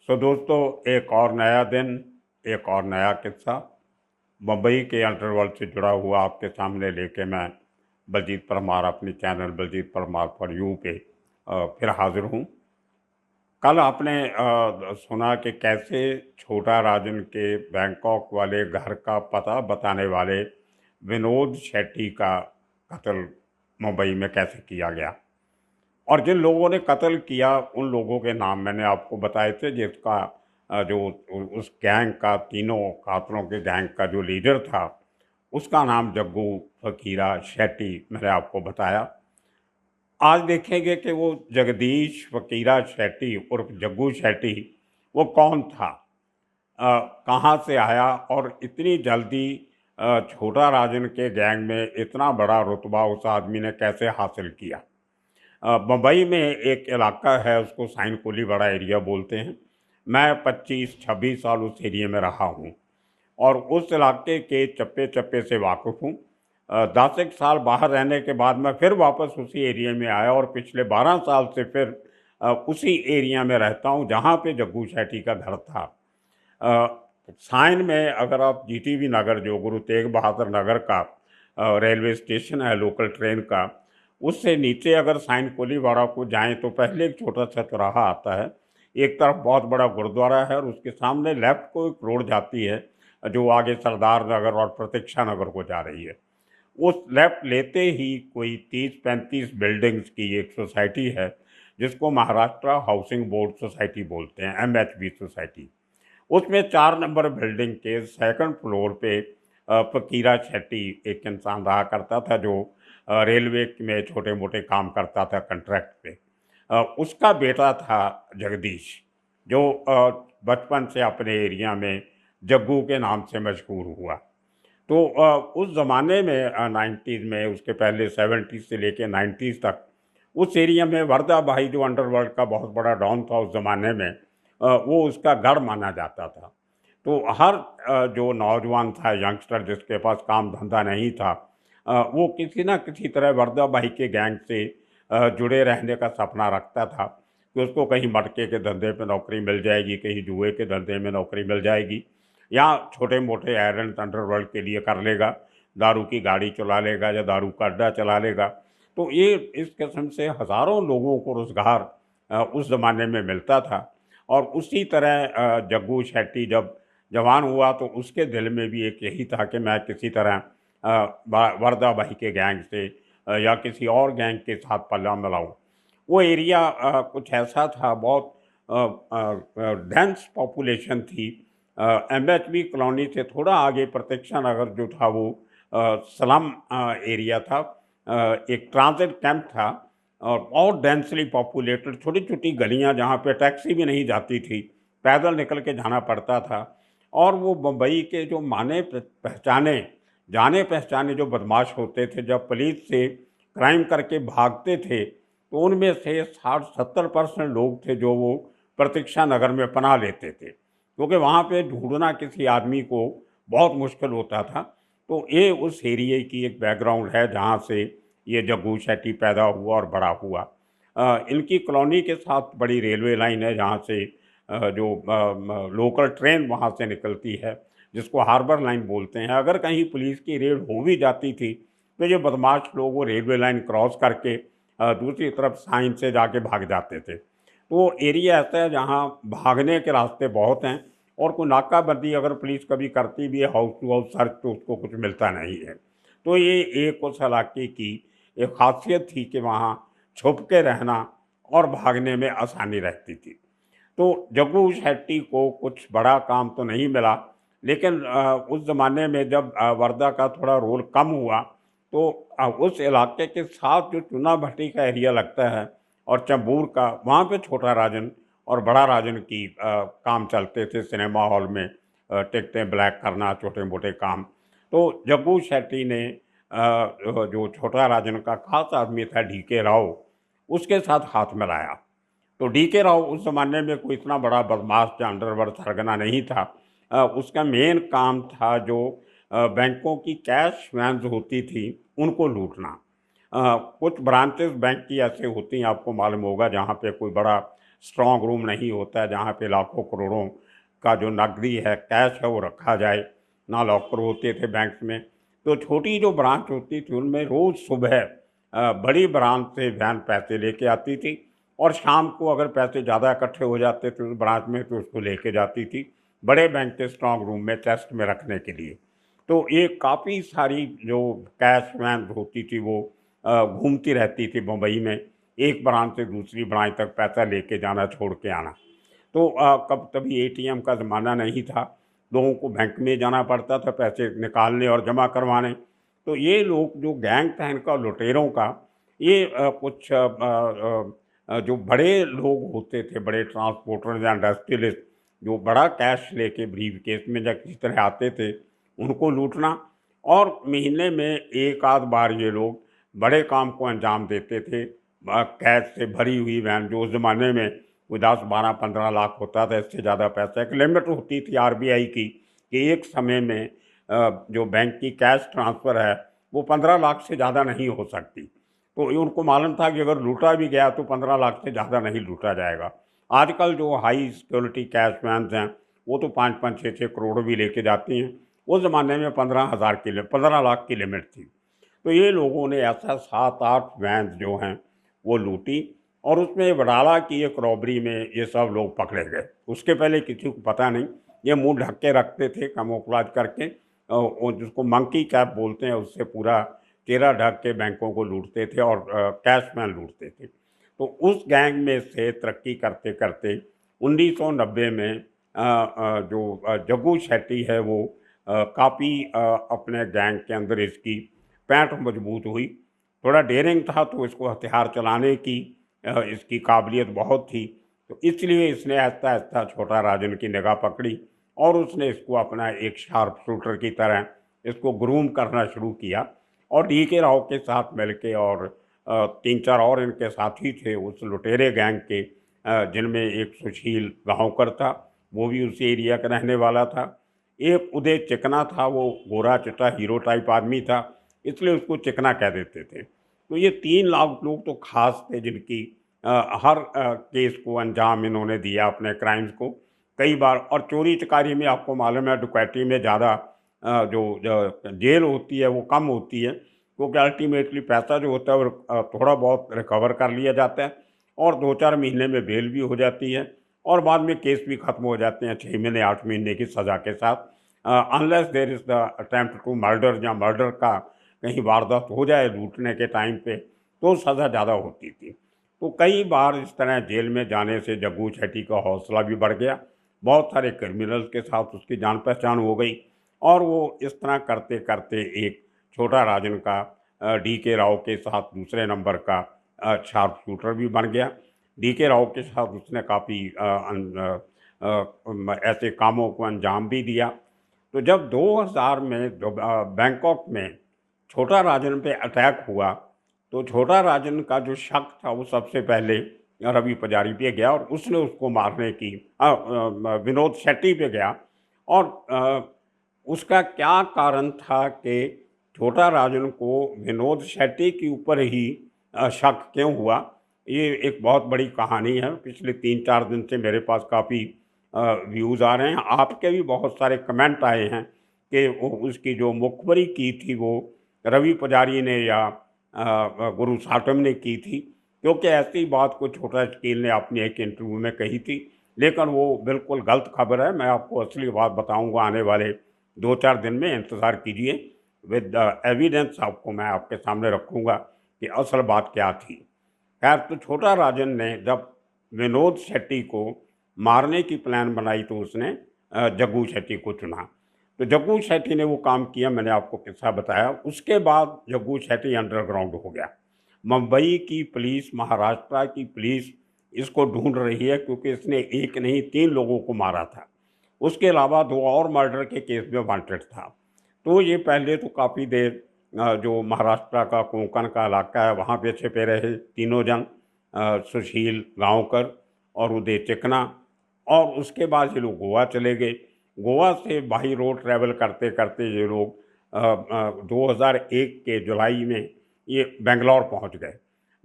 दोस्तों, एक और नया दिन, एक और नया किस्सा मुंबई के अंडरवर्ल्ड से जुड़ा हुआ आपके सामने लेके मैं बलजीत परमार अपनी channel Baljeet Parmar for you पे फिर हाजिर हूँ। कल आपने सुना कि कैसे छोटा राजन के बैंकॉक वाले घर का पता बताने वाले विनोद शेट्टी का कत्ल मुंबई में कैसे किया गया, और जिन लोगों ने कत्ल किया उन लोगों के नाम मैंने आपको बताए थे, जिसका जो उस गैंग का, तीनों कातलों के गैंग का जो लीडर था, उसका नाम जग्गू फकीरा शेट्टी मैंने आपको बताया। आज देखेंगे कि वो जगदीश फकीरा शेट्टी उर्फ जग्गू शेट्टी वो कौन था, कहाँ से आया और इतनी जल्दी छोटा राजन के गैंग में इतना बड़ा रुतबा उस आदमी ने कैसे हासिल किया। मुंबई में एक इलाका है, उसको साइन कोली बड़ा एरिया बोलते हैं। मैं 25-26 साल उस एरिया में रहा हूँ और उस इलाके के चप्पे चप्पे से वाकिफ़ हूँ। 10 एक साल बाहर रहने के बाद मैं फिर वापस उसी एरिया में आया और पिछले 12 साल से फिर उसी एरिया में रहता हूँ जहाँ पे जग्गू शेट्टी का घर था। साइन में अगर आप जीटीबी नगर, जो गुरु तेग बहादुर नगर का रेलवे स्टेशन है लोकल ट्रेन का, उससे नीचे अगर साइन कोलीवाड़ा को जाएं तो पहले एक छोटा सा चौराहा आता है। एक तरफ बहुत बड़ा गुरुद्वारा है और उसके सामने लेफ्ट को एक रोड जाती है जो आगे सरदार नगर और प्रतीक्षा नगर को जा रही है। उस लेफ्ट लेते ही कोई 30-35 बिल्डिंग्स की एक सोसाइटी है जिसको महाराष्ट्र हाउसिंग बोर्ड सोसाइटी बोलते हैं, MHB सोसाइटी। उसमें 4 नंबर बिल्डिंग के सेकंड फ्लोर पे फकीरा शेट्टी एक इंसान रहा करता था जो रेलवे में छोटे मोटे काम करता था कॉन्ट्रैक्ट पे। उसका बेटा था जगदीश, जो बचपन से अपने एरिया में जग्गू के नाम से मशहूर हुआ। तो उस ज़माने में 90s में, उसके पहले 70s से लेके 90s तक उस एरिया में वर्दा भाई जो अंडरवर्ल्ड का बहुत बड़ा डॉन था उस ज़माने में, वो उसका गढ़ माना जाता था। तो हर जो नौजवान था, यंगस्टर जिसके पास काम धंधा नहीं था, वो किसी ना किसी तरह वर्दा भाई के गैंग से जुड़े रहने का सपना रखता था कि उसको कहीं मटके के धंधे पे नौकरी मिल जाएगी, कहीं जुए के धंधे में नौकरी मिल जाएगी, या छोटे मोटे एरेंट अंडरवर्ल्ड के लिए कर लेगा, दारू की गाड़ी चला लेगा या दारू का अड्डा चला लेगा। तो ये इस किस्म से हज़ारों लोगों को रोज़गार उस ज़माने में मिलता था। और उसी तरह जग्गू शेट्टी जब जवान हुआ तो उसके दिल में भी एक यही था कि मैं किसी तरह वर्दा भाई के गैंग से या किसी और गैंग के साथ पल्ला मिलाऊं। वो एरिया कुछ ऐसा था, बहुत डेंस पॉपुलेशन थी। MHB कॉलोनी से थोड़ा आगे प्रतीक्षा नगर जो था वो स्लम एरिया था, एक ट्रांजिट कैंप था और बहुत डेंसली पॉपुलेटेड, छोटी छोटी गलियां जहाँ पे टैक्सी भी नहीं जाती थी, पैदल निकल के जाना पड़ता था। और वो मुंबई के जो माने पहचाने, जाने पहचाने जो बदमाश होते थे, जब पुलिस से क्राइम करके भागते थे तो उनमें से 60-70% लोग थे जो वो प्रतीक्षा नगर में पनाह लेते थे, क्योंकि वहाँ पे ढूंढना किसी आदमी को बहुत मुश्किल होता था। तो ये उस एरिए की एक बैकग्राउंड है जहाँ से ये जग्गू शेट्टी पैदा हुआ और बड़ा हुआ। इनकी कॉलोनी के साथ बड़ी रेलवे लाइन है जहाँ से जो लोकल ट्रेन वहाँ से निकलती है, जिसको हार्बर लाइन बोलते हैं। अगर कहीं पुलिस की रेड हो भी जाती थी तो ये बदमाश लोग वो रेलवे लाइन क्रॉस करके दूसरी तरफ साइन से जाके भाग जाते थे। तो एरिया ऐसा है जहाँ भागने के रास्ते बहुत हैं और कोई नाकाबंदी अगर पुलिस कभी करती भी है हाउस टू हाउस सर्च, तो उसको कुछ मिलता नहीं है। तो ये एक उस इलाके की एक खासियत थी कि वहाँ छुप के रहना और भागने में आसानी रहती थी। तो जग्गू शेट्टी को कुछ बड़ा काम तो नहीं मिला, लेकिन उस ज़माने में जब वर्दा का थोड़ा रोल कम हुआ तो उस इलाके के साथ जो चुना भट्टी का एरिया लगता है और चंबूर का, वहाँ पे छोटा राजन और बड़ा राजन की काम चलते थे सिनेमा हॉल में, टिकटें ब्लैक करना, छोटे मोटे काम। तो जग्गू शेट्टी ने जो छोटा राजन का खास आदमी था DK राव, उसके साथ हाथ मिलाया। तो DK राव उस ज़माने में कोई इतना बड़ा बदमाश या अंडरवर्ल्ड सरगना नहीं था। उसका मेन काम था जो बैंकों की कैश वैन्स होती थी उनको लूटना। कुछ ब्रांचेस बैंक की ऐसे होती हैं, आपको मालूम होगा, जहाँ पे कोई बड़ा स्ट्रॉन्ग रूम नहीं होता है जहाँ पे लाखों करोड़ों का जो नकदी है, कैश है, वो रखा जाए, ना लॉकर होते थे बैंक में। तो छोटी जो ब्रांच होती थी उनमें रोज़ सुबह बड़ी ब्रांच से वैन पैसे लेके आती थी और शाम को अगर पैसे ज़्यादा इकट्ठे हो जाते थे उस ब्रांच में तो उसको लेके जाती थी बड़े बैंक के स्ट्रॉन्ग रूम में चेस्ट में रखने के लिए। तो ये काफ़ी सारी जो कैश वैन होती थी वो घूमती रहती थी मुंबई में, एक ब्रांच से दूसरी ब्रांच तक पैसा लेके जाना, छोड़ के आना। तो कब तभी एटीएम का ज़माना नहीं था, लोगों को बैंक में जाना पड़ता था पैसे निकालने और जमा करवाने। तो ये लोग जो गैंग था इनका, लुटेरों का, ये कुछ जो बड़े लोग होते थे, बड़े ट्रांसपोर्टर या इंडस्ट्रियलिस्ट, जो बड़ा कैश लेके ब्रीफ केस में या किसी तरह आते थे, उनको लूटना। और महीने में एक आध बार ये लोग बड़े काम को अंजाम देते थे। कैश से भरी हुई वैन, जो उस ज़माने में कोई 10, 12, 15 लाख होता था, इससे ज़्यादा पैसा, एक लिमिट होती थी आरबीआई की कि एक समय में जो बैंक की कैश ट्रांसफ़र है वो 15 लाख से ज़्यादा नहीं हो सकती। तो ये उनको मालूम था कि अगर लूटा भी गया तो 15 लाख से ज़्यादा नहीं लूटा जाएगा। आजकल जो हाई सिक्योरिटी कैश वैन्स हैं वो तो 5-5, 6-6 करोड़ भी लेके जाती हैं। उस ज़माने में 15 लाख की लिमिट थी। तो ये लोगों ने ऐसा 7-8 वैन जो हैं वो लूटी और उसमें वडाला की एक रॉबरी में ये सब लोग पकड़े गए। उसके पहले किसी को पता नहीं, ये मुंह ढक के रखते थे कैमोफ्लेज करके, वो जिसको मंकी कैप बोलते हैं, उससे पूरा चेहरा ढक के बैंकों को लूटते थे और कैशमैन लूटते थे। तो उस गैंग में से तरक्की करते करते 1990 में जो जग्गू शेट्टी है वो काफ़ी अपने गैंग के अंदर इसकी पैठ मजबूत हुई। थोड़ा डेयरिंग था तो इसको हथियार चलाने की इसकी काबिलियत बहुत थी। तो इसलिए इसने आहिस्ता-आहिस्ता छोटा राजन की निगाह पकड़ी और उसने इसको अपना एक शार्प शूटर की तरह इसको ग्रूम करना शुरू किया। और डी के राव के साथ मिलके और 3-4 और इनके साथी थे उस लुटेरे गैंग के, जिनमें एक सुशील गांवकर था, वो भी उसी एरिया का रहने वाला था। एक उदय चिकना था, वो गोरा-चिट्टा हीरो टाइप आदमी था, इसलिए उसको चिकना कह देते थे। तो ये 3 लाख लोग तो ख़ास थे जिनकी हर केस को अंजाम इन्होंने दिया, अपने क्राइम्स को कई बार। और चोरी-चकारी में आपको मालूम है, डकैती में ज़्यादा जो जेल होती है वो कम होती है, क्योंकि अल्टीमेटली पैसा जो होता है वो थोड़ा बहुत रिकवर कर लिया जाता है और 2-4 महीने में बेल भी हो जाती है और बाद में केस भी ख़त्म हो जाते हैं 6 महीने 8 महीने की सज़ा के साथ। Unless there is the attempt to murder, या मर्डर का कहीं वारदात हो जाए लूटने के टाइम पे, तो सज़ा ज़्यादा होती थी। तो कई बार इस तरह जेल में जाने से जग्गू शेट्टी का हौसला भी बढ़ गया, बहुत सारे क्रिमिनल्स के साथ उसकी जान पहचान हो गई और वो इस तरह करते करते एक छोटा राजन का डी के राव के साथ दूसरे नंबर का शार्प शूटर भी बन गया। डी के राव के साथ उसने काफ़ी ऐसे कामों को अंजाम भी दिया। तो जब 2000 में बैंकॉक में छोटा राजन पे अटैक हुआ, तो छोटा राजन का जो शक था वो सबसे पहले रवि पुजारी पे गया और उसने उसको मारने की विनोद शेट्टी पे गया। और उसका क्या कारण था कि छोटा राजन को विनोद शेट्टी के ऊपर ही शक क्यों हुआ, ये एक बहुत बड़ी कहानी है। पिछले 3-4 दिन से मेरे पास काफ़ी व्यूज़ आ रहे हैं, आपके भी बहुत सारे कमेंट आए हैं कि उसकी जो मुखबरी की थी वो रवि पुजारी ने या गुरु साटम ने की थी, क्योंकि ऐसी बात को छोटा शकील ने अपनी एक इंटरव्यू में कही थी। लेकिन वो बिल्कुल गलत खबर है, मैं आपको असली बात बताऊंगा आने वाले 2-4 दिन में, इंतज़ार कीजिए। विद एविडेंस आपको मैं आपके सामने रखूँगा कि असल बात क्या थी। खैर, तो छोटा राजन ने जब विनोद शेट्टी को मारने की प्लान बनाई तो उसने जग्गू शेट्टी को चुना। तो जग्गू शेट्टी ने वो काम किया, मैंने आपको किस्सा बताया। उसके बाद जग्गू शेट्टी अंडरग्राउंड हो गया। मुंबई की पुलिस, महाराष्ट्र की पुलिस इसको ढूंढ रही है, क्योंकि इसने एक नहीं 3 लोगों को मारा था। उसके अलावा 2 और मर्डर के केस में वांटेड था। तो ये पहले तो काफ़ी देर जो महाराष्ट्र का कोंकण का इलाका है वहाँ पे छिपे रहे तीनों जन, सुशील गांवकर और उदय चिकना। और उसके बाद ये लोग गोवा चले गए। गोवा से बाई रोड ट्रैवल करते करते ये लोग 2001 के जुलाई में ये बेंगलोर पहुंच गए।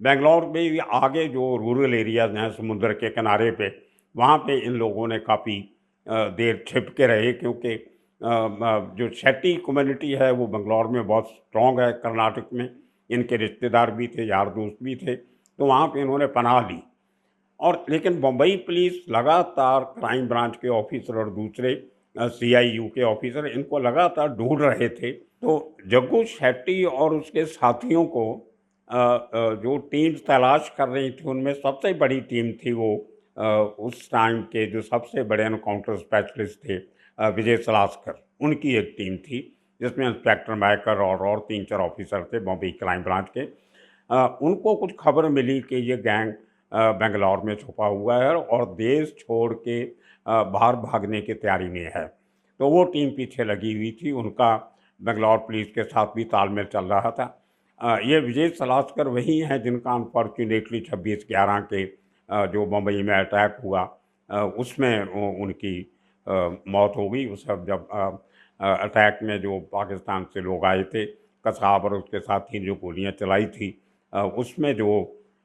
बेंगलोर में भी आगे जो रूरल एरियाज हैं समुद्र के किनारे पे, वहाँ पे इन लोगों ने काफ़ी देर छिप के रहे, क्योंकि जो शेट्टी कम्युनिटी है वो बेंगलोर में बहुत स्ट्रॉन्ग है। कर्नाटक में इनके रिश्तेदार भी थे, यार दोस्त भी थे, तो वहाँ पे इन्होंने पनाह ली। और लेकिन बम्बई पुलिस लगातार क्राइम ब्रांच के ऑफिसर और दूसरे सीआईयू के ऑफिसर इनको लगातार ढूंढ रहे थे। तो जग्गू शेट्टी और उसके साथियों को जो टीम तलाश कर रही थी, उनमें सबसे बड़ी टीम थी वो उस टाइम के जो सबसे बड़े एनकाउंटर स्पेशलिस्ट थे विजय सलास्कर, उनकी एक टीम थी, जिसमें इंस्पेक्टर मैकर और 3-4 ऑफिसर थे बॉम्बे क्राइम ब्रांच के। उनको कुछ खबर मिली कि ये गैंग बेंगलौर में छुपा हुआ है और देश छोड़ के बाहर भागने की तैयारी में है। तो वो टीम पीछे लगी हुई थी, उनका बेंगलौर पुलिस के साथ भी तालमेल चल रहा था। ये विजय सलास्कर वही हैं जिनका अनफॉर्चुनेटली 26/11 के जो बम्बई में अटैक हुआ उसमें उनकी मौत हो गई। उस वक्त जब अटैक में जो पाकिस्तान से लोग आए थे, कसाब और उसके साथी जो गोलियां चलाई थी, उसमें जो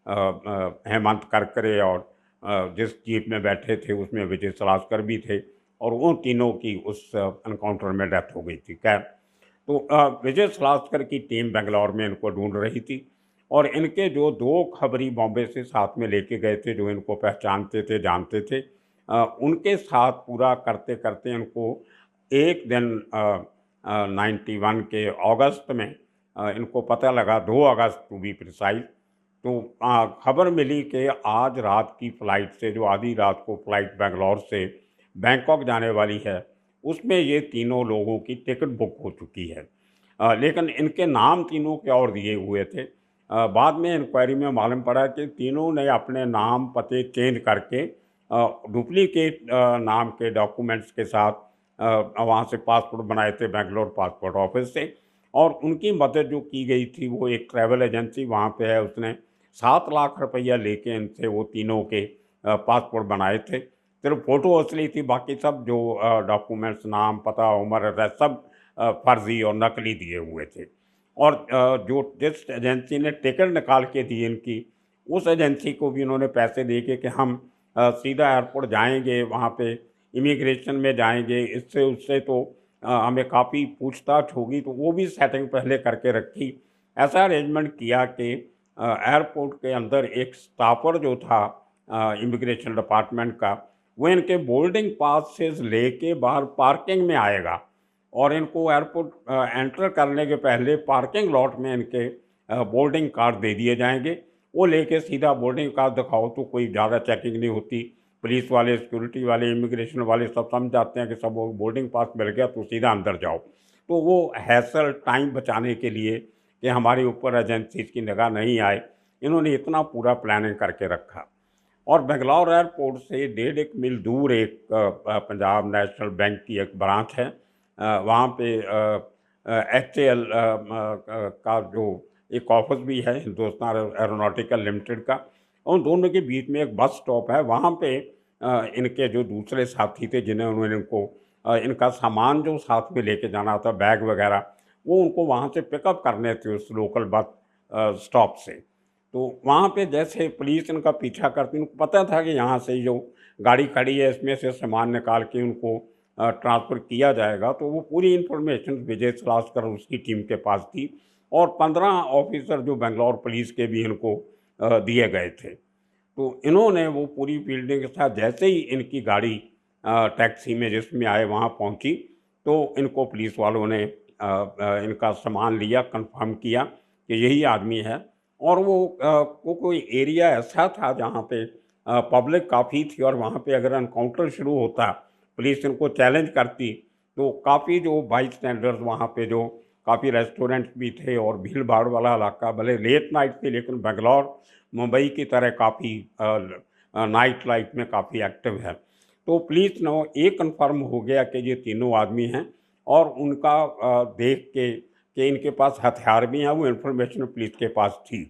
हेमंत करकरे और जिस जीप में बैठे थे उसमें विजय सलास्कर भी थे, और उन तीनों की उस एनकाउंटर में डेथ हो गई थी। खैर, तो विजय सलास्कर की टीम बेंगलौर में इनको ढूंढ रही थी, और इनके जो 2 खबरी बॉम्बे से साथ में लेके गए थे, जो इनको पहचानते थे, जानते थे, उनके साथ पूरा करते करते इनको एक दिन 91 के अगस्त में इनको पता लगा, 2 अगस्त टू बी प्रिसाइज। तो खबर मिली कि आज रात की फ़्लाइट से, जो आधी रात को फ़्लाइट बेंगलौर से बैंकॉक जाने वाली है, उसमें ये तीनों लोगों की टिकट बुक हो चुकी है। लेकिन इनके नाम तीनों के और दिए हुए थे। बाद में इंक्वायरी में मालूम पड़ा कि तीनों ने अपने नाम पते चेंज करके डुप्लीकेट नाम के डॉक्यूमेंट्स के साथ वहाँ से पासपोर्ट बनाए थे बेंगलोर पासपोर्ट ऑफिस से, और उनकी मदद जो की गई थी वो एक ट्रैवल एजेंसी वहाँ पे है, उसने 7 लाख रुपया लेके इनसे वो तीनों के पासपोर्ट बनाए थे। सिर्फ फ़ोटो असली थी, बाकी सब जो डॉक्यूमेंट्स, नाम, पता, उम्र, एड्रेस सब फर्जी और नकली दिए हुए थे। और जो जिस एजेंसी ने टिकट निकाल के दी इनकी, उस एजेंसी को भी इन्होंने पैसे दे के कि हम सीधा एयरपोर्ट जाएंगे, वहाँ पे इमिग्रेशन में जाएंगे, इससे उससे तो हमें काफ़ी पूछताछ होगी, तो वो भी सेटिंग पहले करके रखी। ऐसा अरेंजमेंट किया कि एयरपोर्ट के अंदर एक स्टाफर जो था इमिग्रेशन डिपार्टमेंट का, वो इनके बोर्डिंग पास से लेके बाहर पार्किंग में आएगा, और इनको एयरपोर्ट एंटर करने के पहले पार्किंग लॉट में इनके बोर्डिंग कार्ड दे दिए जाएंगे। वो लेके सीधा बोर्डिंग कार्ड दिखाओ तो कोई ज़्यादा चेकिंग नहीं होती। पुलिस वाले, सिक्योरिटी वाले, इमिग्रेशन वाले सब समझ जाते हैं कि सब वो बोर्डिंग पास मिल गया तो सीधा अंदर जाओ। तो वो हैसल टाइम बचाने के लिए कि हमारे ऊपर एजेंसीज की निगाह नहीं आए, इन्होंने इतना पूरा प्लानिंग करके रखा। और बेंगलौर एयरपोर्ट से 1.5 मील दूर एक पंजाब नेशनल बैंक की एक ब्रांच है। वहाँ पे HAL का जो एक ऑफिस भी है, हिंदुस्तान एरोनॉटिकल लिमिटेड का, उन दोनों के बीच में एक बस स्टॉप है। वहाँ पे इनके जो दूसरे साथी थे, जिन्हें उन्होंने इनको इनका सामान जो साथ में लेके जाना था, बैग वगैरह, वो उनको वहाँ से पिकअप करने थे उस लोकल बस स्टॉप से। तो वहाँ पे जैसे पुलिस इनका पीछा करती, उनको पता था कि यहाँ से जो गाड़ी खड़ी है इसमें से सामान निकाल के उनको ट्रांसफ़र किया जाएगा, तो वो पूरी इन्फॉर्मेशन विजय सलास्कर और उसकी टीम के पास थी, और 15 ऑफिसर जो बेंगलौर पुलिस के भी इनको दिए गए थे। तो इन्होंने वो पूरी फील्डिंग के साथ जैसे ही इनकी गाड़ी टैक्सी में जिसमें आए वहाँ पहुँची, तो इनको पुलिस वालों ने इनका सामान लिया, कंफर्म किया कि यही आदमी है। और वो कोई एरिया ऐसा था जहाँ पे पब्लिक काफ़ी थी, और वहाँ पे अगर एनकाउंटर शुरू होता, पुलिस इनको चैलेंज करती, तो काफ़ी जो बाईस्टैंडर्स वहाँ पे, जो काफ़ी रेस्टोरेंट्स भी थे और भीड़ भाड़ वाला इलाका, भले लेट नाइट थी लेकिन बेंगलौर मुंबई की तरह काफ़ी नाइट लाइफ में काफ़ी एक्टिव है। तो पुलिस ने ये कन्फर्म हो गया कि ये तीनों आदमी हैं, और उनका देख के कि इनके पास हथियार भी हैं, वो इन्फॉर्मेशन पुलिस के पास थी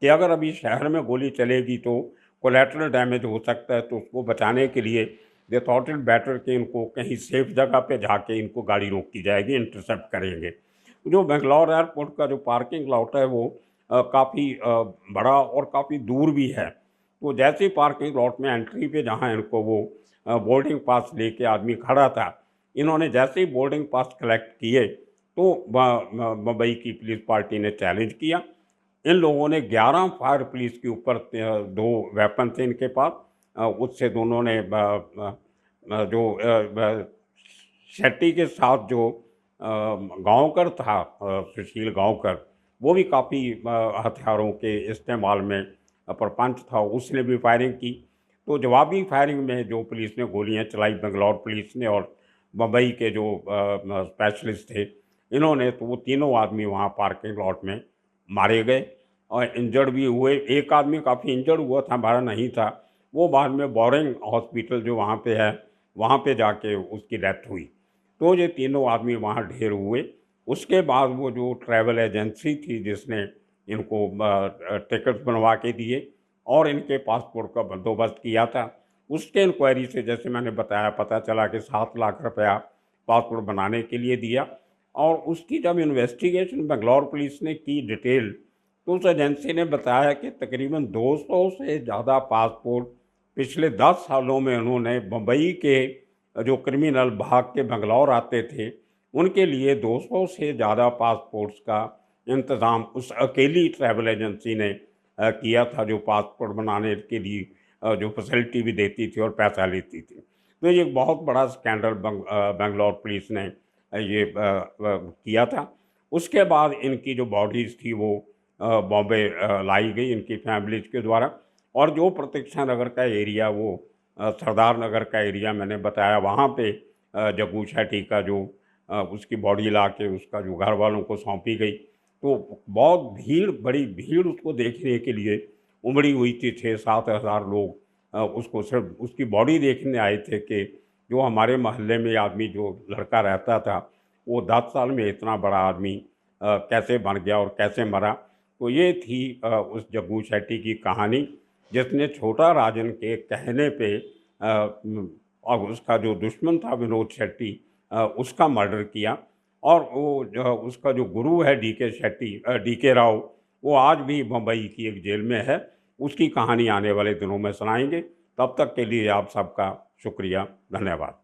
कि अगर अभी शहर में गोली चलेगी तो कोलैटरल डैमेज हो सकता है, तो उसको बचाने के लिए दे थॉट इट बेटर कि इनको कहीं सेफ जगह पे जाके इनको गाड़ी रोक दी जाएगी, इंटरसेप्ट करेंगे। जो बेंगलौर एयरपोर्ट का जो पार्किंग लॉट है वो काफ़ी बड़ा और काफ़ी दूर भी है। तो जैसे ही पार्किंग लॉट में एंट्री पे जहाँ इनको वो बोर्डिंग पास लेके आदमी खड़ा था, इन्होंने जैसे ही बोर्डिंग पास कलेक्ट किए तो मुंबई की पुलिस पार्टी ने चैलेंज किया। इन लोगों ने 11 फायर पुलिस के ऊपर 2 वेपन थे इनके पास। उससे दोनों ने जो शेट्टी के साथ जो गांवकर था, सुशील गांवकर, वो भी काफ़ी हथियारों के इस्तेमाल में प्रपंच था, उसने भी फायरिंग की। तो जवाबी फायरिंग में जो पुलिस ने गोलियां चलाई, बेंगलौर पुलिस ने और मुंबई के जो स्पेशलिस्ट थे, इन्होंने, तो वो तीनों आदमी वहाँ पार्किंग लॉट में मारे गए और इंजर्ड भी हुए। एक आदमी काफ़ी इंजर्ड हुआ था, हमारा नहीं था, वो बाद में बोरिंग हॉस्पिटल जो वहाँ पे है, वहाँ पे जाके उसकी डेथ हुई। तो ये तीनों आदमी वहाँ ढेर हुए। उसके बाद वो जो ट्रैवल एजेंसी थी जिसने इनको टिकट बनवा के दिए और इनके पासपोर्ट का बंदोबस्त किया था, उसके इंक्वायरी से, जैसे मैंने बताया, पता चला कि 7 लाख रुपया पासपोर्ट बनाने के लिए दिया। और उसकी जब इन्वेस्टिगेशन बेंगलौर पुलिस ने की डिटेल, तो उस एजेंसी ने बताया कि तकरीबन 200 से ज़्यादा पासपोर्ट पिछले 10 सालों में उन्होंने मुंबई के जो क्रिमिनल भाग के बेंगलौर आते थे, उनके लिए 200 से ज़्यादा पासपोर्ट्स का इंतज़ाम उस अकेली ट्रैवल एजेंसी ने किया था, जो पासपोर्ट बनाने के लिए जो फैसिलिटी भी देती थी और पैसा लेती थी। तो ये एक बहुत बड़ा स्कैंडल बेंगलौर पुलिस ने ये किया था। उसके बाद इनकी जो बॉडीज़ थी वो बॉम्बे लाई गई इनकी फैमिलीज़ के द्वारा। और जो प्रतीक्षा नगर का एरिया, वो सरदार नगर का एरिया मैंने बताया, वहाँ पे जग्गू शेट्टी का जो उसकी बॉडी ला के उसका जो घर वालों को सौंपी गई। तो बहुत भीड़, बड़ी भीड़ उसको देखने के लिए उमड़ी हुई थी। 6-7 हज़ार लोग उसको सिर्फ उसकी बॉडी देखने आए थे कि जो हमारे मोहल्ले में आदमी, जो लड़का रहता था, वो 10 साल में इतना बड़ा आदमी कैसे बन गया और कैसे मरा। तो ये थी उस जग्गू शेट्टी की कहानी, जिसने छोटा राजन के कहने पे और उसका जो दुश्मन था विनोद शेट्टी, उसका मर्डर किया। और वो जो उसका जो गुरु है डीके शेट्टी, डीके राव, वो आज भी मुंबई की एक जेल में है। उसकी कहानी आने वाले दिनों में सुनाएंगे। तब तक के लिए आप सबका शुक्रिया, धन्यवाद।